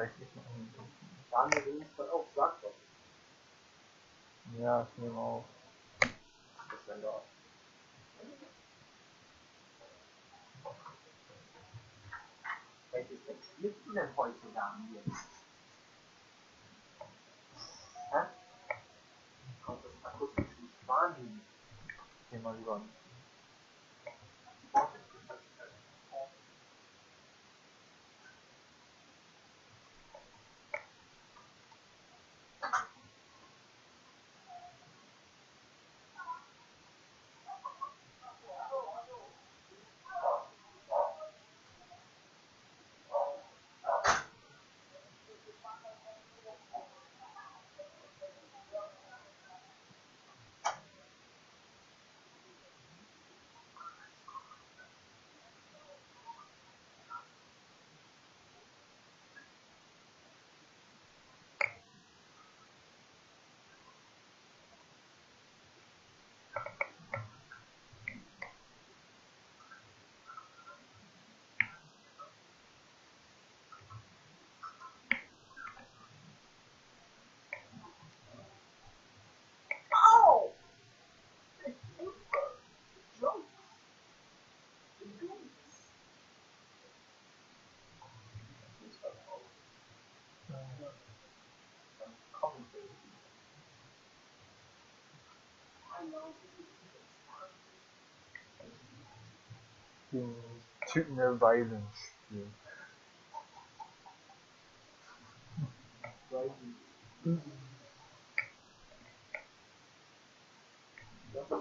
reichlich machen. Daniel will nicht dann auch, sag doch. Ja, ich nehme auf. Das ist dann da. Welches Deck spielst du denn heute, Daniel? Hä? Kommt das akustisch nicht wahrnehmen? Geh mal lieber an. Den Typen der Weisen spielen.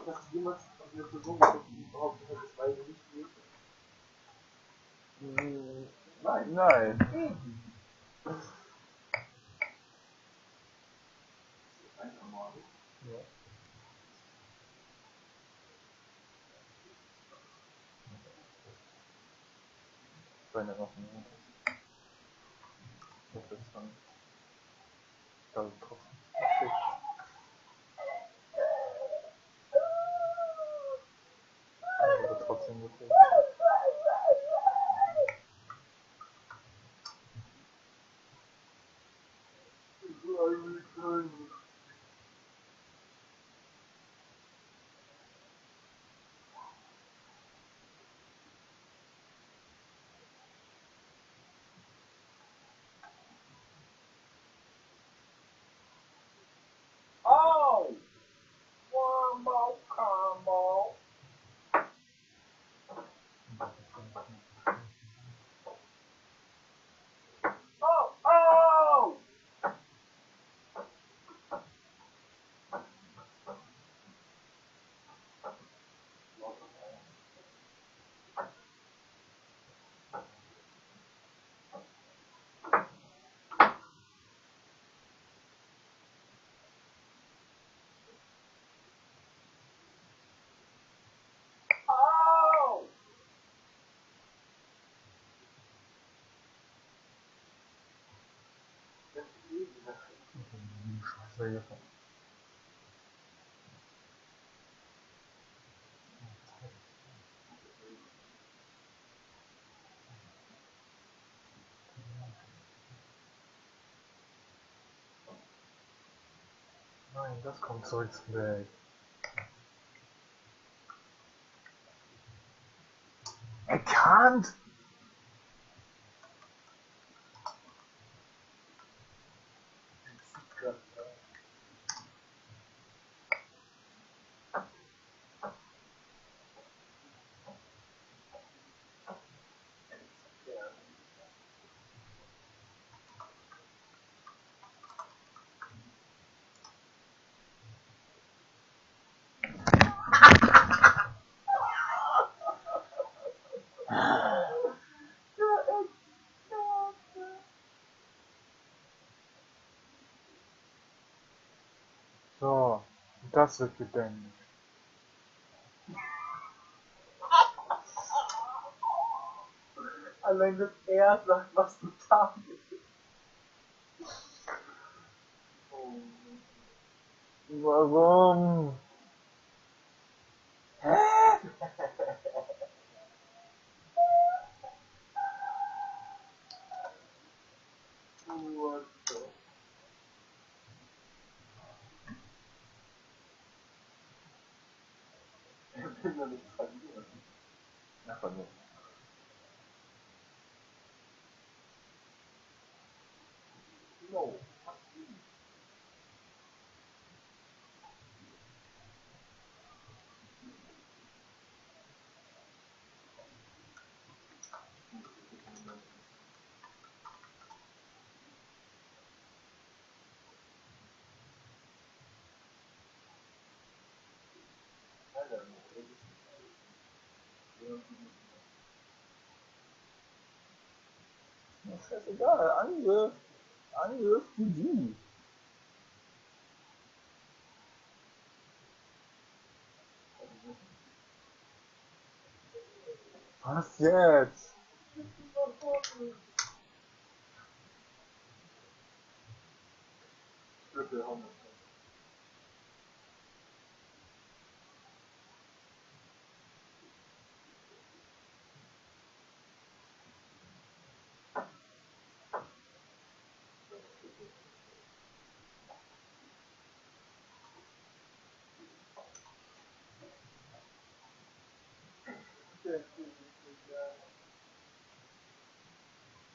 Dass jemand von der Person überhaupt das Weise nicht spielt. Nein. Nein. Das ist einfach mal. Ja. Seine Waffen. Das ist dann. Das ist trotzdem. Das wird trotzdem gefällt. Oh! One more combo. Oh! Oh! Oh! Scheiße, hier. Nein, das kommt zurück weg. Erkannt! So, das wird gedämmt. Allein dass er sagt, was du da bist. Warum? Hä? ja nicht verlieren. Na, von mir. No. Das ist scheißegal. Angriff. Angriff, GG. Was jetzt? Triple Homicide.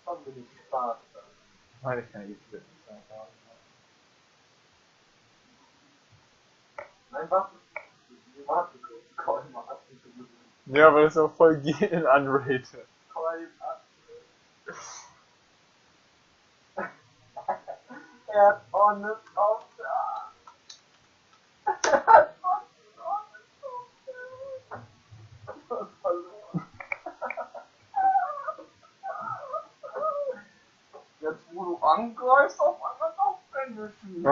Haben wir nicht Spaß dann. Weil ich keine Gift bin. Nein, warte. Wir warten kurz. Call mal ab. Ja, aber das ist auch voll in unrated. Call ab. Er hat honest auf der. Er hat honest auf der. Du hast verloren. Jetzt, wo du angreifst, auf einmal doch finishen.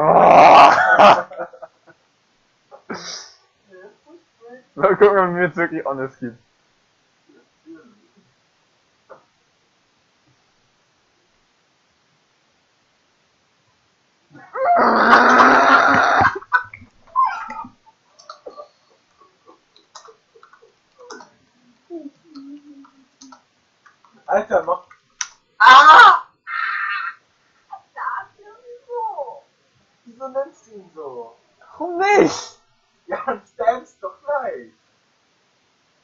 Mal gucken, ob mir jetzt wirklich honest gibt. Alter, mach. Ah! Wieso? Wieso nennst du ihn so? Warum nicht? Ja, dann stand's doch gleich.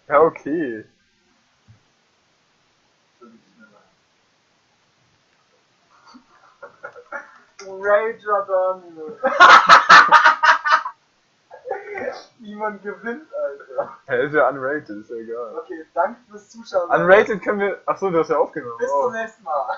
Ja, okay. So nicht schneller. Rager Daniel. Niemand gewinnt, Alter. Er ist ja unrated, ist ja egal. Okay, danke fürs Zuschauen. Unrated können wir. Achso, du hast ja aufgenommen. Bis zum nächsten Mal.